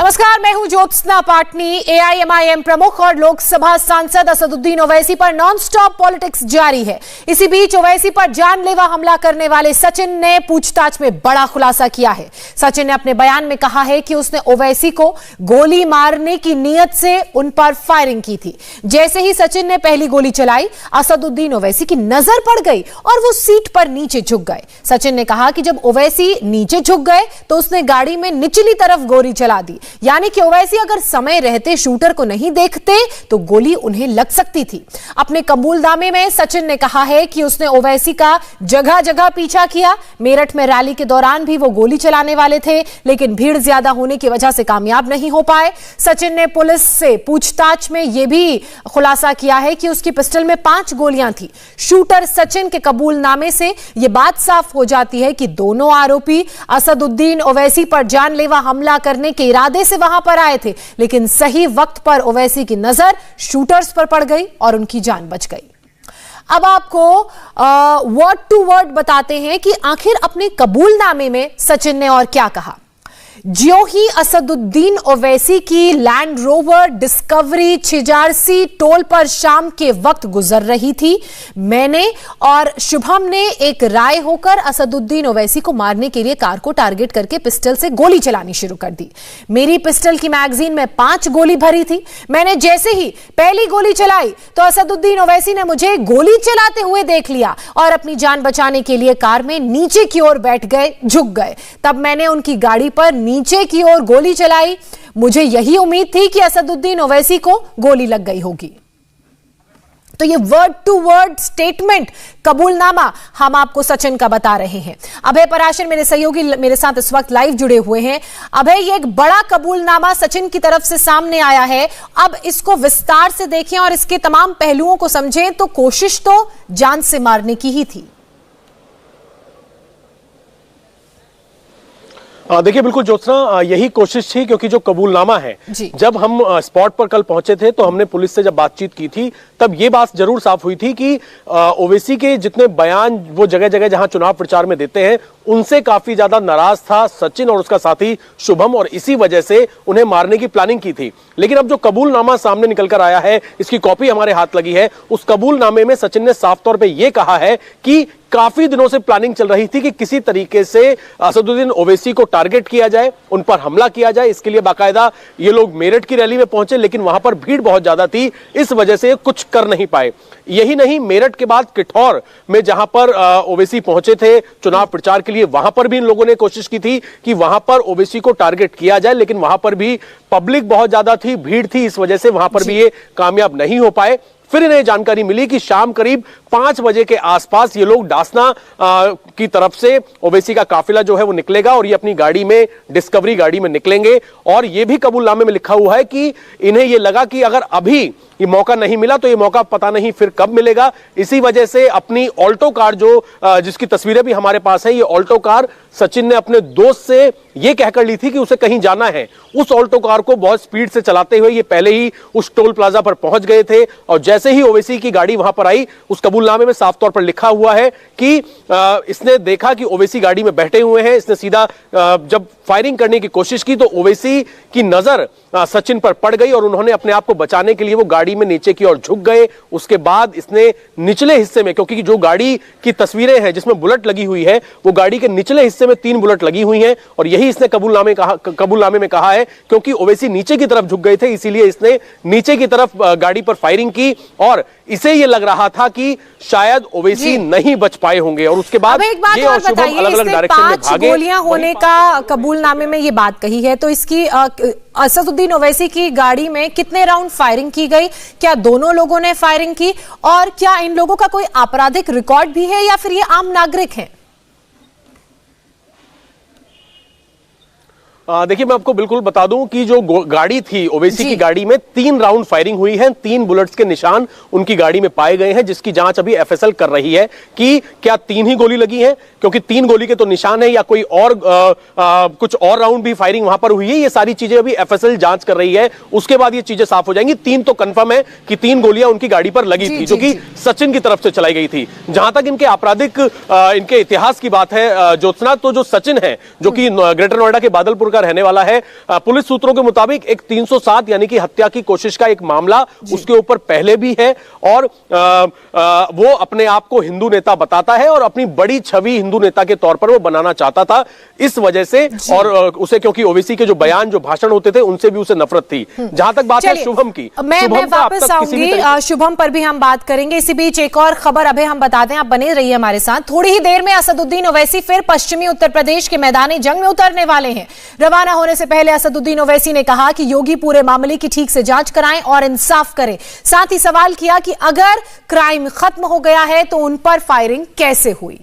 नमस्कार, मैं हूं ज्योत्सना पाटनी। एआईएमआईएम प्रमुख और लोकसभा सांसद असदुद्दीन ओवैसी पर नॉनस्टॉप पॉलिटिक्स जारी है। इसी बीच ओवैसी पर जानलेवा हमला करने वाले सचिन ने पूछताछ में बड़ा खुलासा किया है। सचिन ने अपने बयान में कहा है कि उसने ओवैसी को गोली मारने की नीयत से उन पर फायरिंग की थी। जैसे ही सचिन ने पहली गोली चलाई, असदुद्दीन ओवैसी की नजर पड़ गई और वो सीट पर नीचे झुक गए। सचिन ने कहा कि जब ओवैसी नीचे झुक गए तो उसने गाड़ी में निचली तरफ गोली चला दी, यानी कि ओवैसी अगर समय रहते शूटर को नहीं देखते तो गोली उन्हें लग सकती थी। अपने कबूलनामे में सचिन ने कहा है कि उसने ओवैसी का जगह जगह पीछा किया। मेरठ में रैली के दौरान भी वो गोली चलाने वाले थे, लेकिन भीड़ ज्यादा होने की वजह से कामयाब नहीं हो पाए। सचिन ने पुलिस से पूछताछ में यह भी खुलासा किया है कि उसकी पिस्टल में 5 गोलियां थी। शूटर सचिन के कबूलनामे से यह बात साफ हो जाती है कि दोनों आरोपी असदुद्दीन ओवैसी पर जानलेवा हमला करने के इरादे से वहां पर आए थे, लेकिन सही वक्त पर ओवैसी की नजर शूटर्स पर पड़ गई और उनकी जान बच गई। अब आपको वर्ड टू वर्ड बताते हैं कि आखिर अपने कबूलनामे में सचिन ने और क्या कहा। ज्यों ही असदुद्दीन ओवैसी की land rover discovery Chhijarsi toll पर शाम के वक्त गुजर रही थी, मैंने और शुभम ने एक राय होकर असदुद्दीन ओवैसी को मारने के लिए कार को टारगेट करके पिस्टल से गोली चलानी शुरू कर दी। मेरी पिस्टल की मैगजीन में 5 गोली भरी थी। मैंने जैसे ही पहली गोली चलाई तो असदुद्दीन ओवैसी ने मुझे गोली चलाते हुए देख लिया और अपनी जान बचाने के लिए कार में नीचे की ओर बैठ गए, झुक गए। तब मैंने उनकी गाड़ी पर नीचे की ओर गोली चलाई। मुझे यही उम्मीद थी कि असदुद्दीन ओवैसी को गोली लग गई होगी। तो ये वर्ड टू वर्ड स्टेटमेंट, कबूलनामा हम आपको सचिन का बता रहे हैं। अभय पराशर मेरे सहयोगी मेरे साथ इस वक्त लाइव जुड़े हुए हैं। अभय, ये एक बड़ा कबूलनामा सचिन की तरफ से सामने आया है। अब इसको विस्तार से देखें और इसके तमाम पहलुओं को समझें तो कोशिश तो जान से मारने की ही थी। देखिए, बिल्कुल ज्योत्सना, यही कोशिश थी, क्योंकि जो कबूलनामा है, जब हम स्पॉट पर कल पहुंचे थे तो हमने पुलिस से जब बातचीत की थी तब ये बात जरूर साफ हुई थी कि ओवैसी के जितने बयान वो जगह जगह जहां चुनाव प्रचार में देते हैं उनसे काफी ज्यादा नाराज था सचिन और उसका साथी शुभम, और इसी वजह से उन्हें मारने की प्लानिंग की थी। लेकिन अब जो कबूलनामा सामने निकलकर आया है, इसकी कॉपी हमारे हाथ लगी है, उस कबूलनामे में सचिन ने साफ तौर पर यह कहा है कि काफी दिनों से प्लानिंग चल रही थी कि किसी तरीके से असदुद्दीन ओवैसी को टारगेट किया जाए, उन पर हमला किया जाए। इसके लिए बाकायदा ये लोग मेरठ की रैली में पहुंचे, लेकिन वहां पर भीड़ बहुत ज्यादा थी, इस वजह से कुछ कर नहीं पाए। यही नहीं, मेरठ के बाद किठौर में जहां पर ओवैसी पहुंचे थे चुनाव प्रचार के लिए, वहां पर भी इन लोगों ने कोशिश की थी कि वहां पर ओवैसी को टारगेट किया जाए, लेकिन वहां पर भी पब्लिक बहुत ज्यादा थी, भीड़ थी, इस वजह से वहां पर भी ये कामयाब नहीं हो पाए। फिर इन्हें जानकारी मिली कि शाम करीब 5 बजे के आसपास ये लोग डासना की तरफ से ओवैसी का काफिला जो है वो निकलेगा और ये अपनी गाड़ी में, डिस्कवरी गाड़ी में निकलेंगे। और ये भी कबूलनामे में लिखा हुआ है कि इन्हें ये लगा कि अगर अभी ये मौका नहीं मिला तो ये मौका पता नहीं फिर कब मिलेगा। इसी वजह से अपनी ऑल्टो कार जिसकी तस्वीरें भी हमारे पास है, ये ऑल्टो कार सचिन ने अपने दोस्त से ये कहकर ली थी कि उसे कहीं जाना है। उस ऑल्टो कार को बहुत स्पीड से चलाते हुए ये पहले ही उस टोल प्लाजा पर पहुंच गए थे, और जैसे ही ओवैसी की गाड़ी वहां पर आई, उस कबूलनामे में साफ तौर पर लिखा हुआ है कि इसने देखा कि ओवैसी गाड़ी में बैठे हुए हैं। इसने सीधा जब फायरिंग करने की कोशिश की तो ओवैसी की नजर सचिन पर पड़ गई और उन्होंने अपने आप को बचाने के लिए वो गाड़ी में नीचे की ओर झुक गए। उसके बाद इसने निचले हिस्से में, क्योंकि जो गाड़ी की तस्वीरें हैं जिसमें बुलेट लगी हुई है, वो गाड़ी के निचले हिस्से में 3 बुलेट लगी हुई हैं, और यही इसने कबूलनामे में कहा है, क्योंकि ओवैसी नीचे की तरफ झुक गए थे, इसीलिए इसने नीचे की तरफ गाड़ी पर फायरिंग की और इसे ये लग रहा था कि शायद ओवैसी नहीं बच पाए होंगे। और उसके बाद ये और शुभम अलग अलग डायरेक्शन में भागे। गोलियां होने का कबूलनामे में ये बात कही है, तो इसकी असदुद्दीन ओवैसी की गाड़ी में कितने राउंड फायरिंग की गई? क्या दोनों लोगों ने फायरिंग की? और क्या इन लोगों का कोई आपराधिक रिकॉर्ड भी है या फिर ये आम नागरिक हैं? देखिए, मैं आपको बिल्कुल बता दूं कि जो गाड़ी थी ओवैसी की गाड़ी में 3 राउंड फायरिंग हुई है, 3 बुलेट्स के निशान उनकी गाड़ी में पाए गए हैं, जिसकी जांच अभी एफएसएल कर रही है कि क्या 3 ही गोली लगी है, क्योंकि 3 गोली के तो निशान है, या कोई और कुछ और राउंड भी फायरिंग वहां पर हुई है। ये सारी चीजें अभी एफएसएल जांच कर रही है, उसके बाद ये चीजें साफ हो जाएंगी। 3 तो कंफर्म है कि 3 गोलियां उनकी गाड़ी पर लगी थी, जो कि सचिन की तरफ से चलाई गई थी। जहां तक इनके आपराधिक इनके इतिहास की बात है ज्योत्सना, तो जो सचिन है, जो कि ग्रेटर नोएडा के बादलपुर का रहने वाला है। पुलिस सूत्रों के मुताबिक एक 307 यानी कि हत्या की कोशिश का एक मामला उसके ऊपर पहले भी है और वो अपने आप को हिंदू नेता बताता है और अपनी बड़ी छवि हिंदू नेता के तौर पर वो बनाना चाहता था इस वजह से, और उसे क्योंकि ओवैसी के जो बयान जो भाषण होते थे उनसे भी उसे नफरत थी। जहां तक बात है शुभम की, मैं वापस आऊंगी, शुभम पर भी हम बात करेंगे। इसी बीच एक और खबर अभी हम बता दें, आप बने रहिए हमारे साथ। थोड़ी ही देर में असदुद्दीन ओवैसी फिर पश्चिमी उत्तर प्रदेश के मैदानी जंग में उतरने वाले हैं। रवाना होने से पहले असदुद्दीन ओवैसी ने कहा कि योगी पूरे मामले की ठीक से जांच कराएं और इंसाफ करें। साथ ही सवाल किया कि अगर क्राइम खत्म हो गया है तो उन पर फायरिंग कैसे हुई।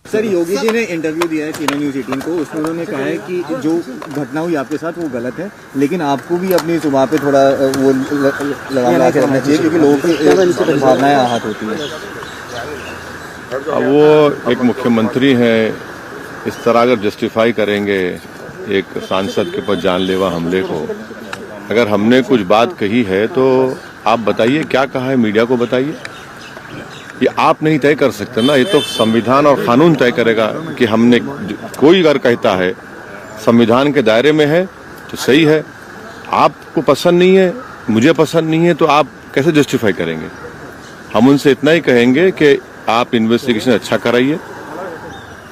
सर, योगी जी ने इंटरव्यू दिया है चैनल न्यूज़ 18 को, उसमें उन्होंने कहा है कि जो घटना हुई आपके साथ वो गलत है, लेकिन आपको भी अपनी जुबान पे थोड़ा वो लगाम करना चाहिए क्योंकि लोगों की भावनाएं आहत होती हैं। अब वो एक मुख्यमंत्री हैं, इस तरह अगर जस्टिफाई करेंगे एक सांसद के ऊपर जानलेवा हमले को, अगर हमने कुछ बात कही है तो आप बताइए क्या कहा है, मीडिया को बताइए। ये आप नहीं तय कर सकते ना, ये तो संविधान और कानून तय करेगा कि हमने, कोई अगर कहता है संविधान के दायरे में है तो सही है, आपको पसंद नहीं है, मुझे पसंद नहीं है, तो आप कैसे जस्टिफाई करेंगे। हम उनसे इतना ही कहेंगे कि आप इन्वेस्टिगेशन अच्छा कराइए।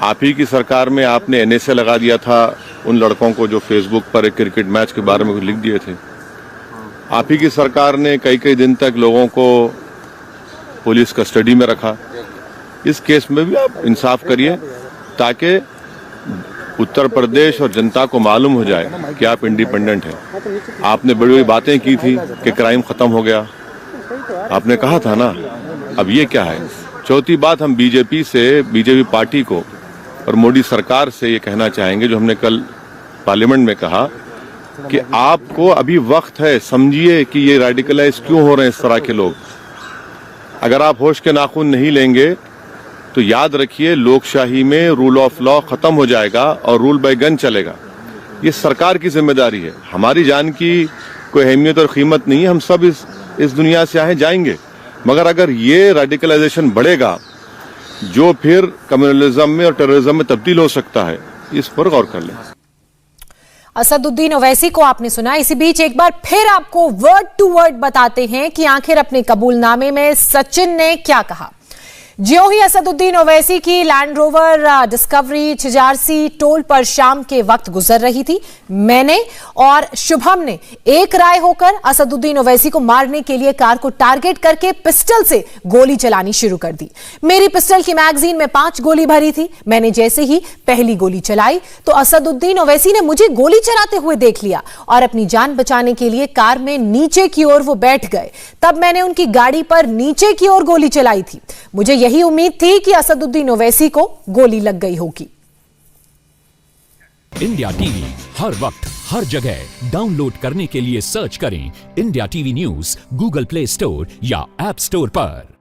आप ही की सरकार में आपने NSA लगा दिया था उन लड़कों को जो फेसबुक पर एक क्रिकेट मैच के बारे में कुछ लिख दिए थे। आप ही की सरकार ने कई दिन तक लोगों को पुलिस कस्टडी में रखा। इस केस में भी आप इंसाफ करिए ताकि उत्तर प्रदेश और जनता को मालूम हो जाए कि आप इंडिपेंडेंट हैं। आपने बड़ी बड़ी बातें की थी कि क्राइम खत्म हो गया, आपने कहा था ना, अब ये क्या है। चौथी बात, हम बीजेपी पार्टी को और मोदी सरकार से ये कहना चाहेंगे, जो हमने कल पार्लियामेंट में कहा, कि आपको अभी वक्त है, समझिए कि ये रेडिकलाइज क्यों हो रहे हैं इस तरह के लोग। अगर आप होश के नाखून नहीं लेंगे तो याद रखिए लोकशाही में रूल ऑफ लॉ खत्म हो जाएगा और रूल बाय गन चलेगा। ये सरकार की जिम्मेदारी है। हमारी जान की कोई अहमियत और कीमत नहीं है, हम सब इस दुनिया से आए जाएंगे, मगर अगर ये रेडिकलाइजेशन बढ़ेगा जो फिर कम्युनलिज्म में और टेररिज्म में तब्दील हो सकता है, इस पर गौर कर लें। असदुद्दीन ओवैसी को आपने सुना। इसी बीच एक बार फिर आपको वर्ड टू वर्ड बताते हैं कि आखिर अपने कबूलनामे में सचिन ने क्या कहा। ज्यों ही असदुद्दीन ओवैसी की land rover discovery Chhijarsi toll पर शाम के वक्त गुजर रही थी, मैंने और शुभम ने एक राय होकर असदुद्दीन ओवैसी को मारने के लिए कार को टारगेट करके पिस्टल से गोली चलानी शुरू कर दी। मेरी पिस्टल की मैगजीन में 5 गोली भरी थी। मैंने जैसे ही पहली गोली चलाई तो असदुद्दीन ओवैसी ने मुझे गोली चलाते हुए देख लिया और अपनी जान बचाने के लिए कार में नीचे की ओर वो बैठ गए। तब मैंने उनकी गाड़ी पर नीचे की ओर गोली चलाई थी। मुझे यही उम्मीद थी कि असदुद्दीन ओवैसी को गोली लग गई होगी। इंडिया टीवी हर वक्त हर जगह डाउनलोड करने के लिए सर्च करें India TV news Google play store या ऐप स्टोर पर।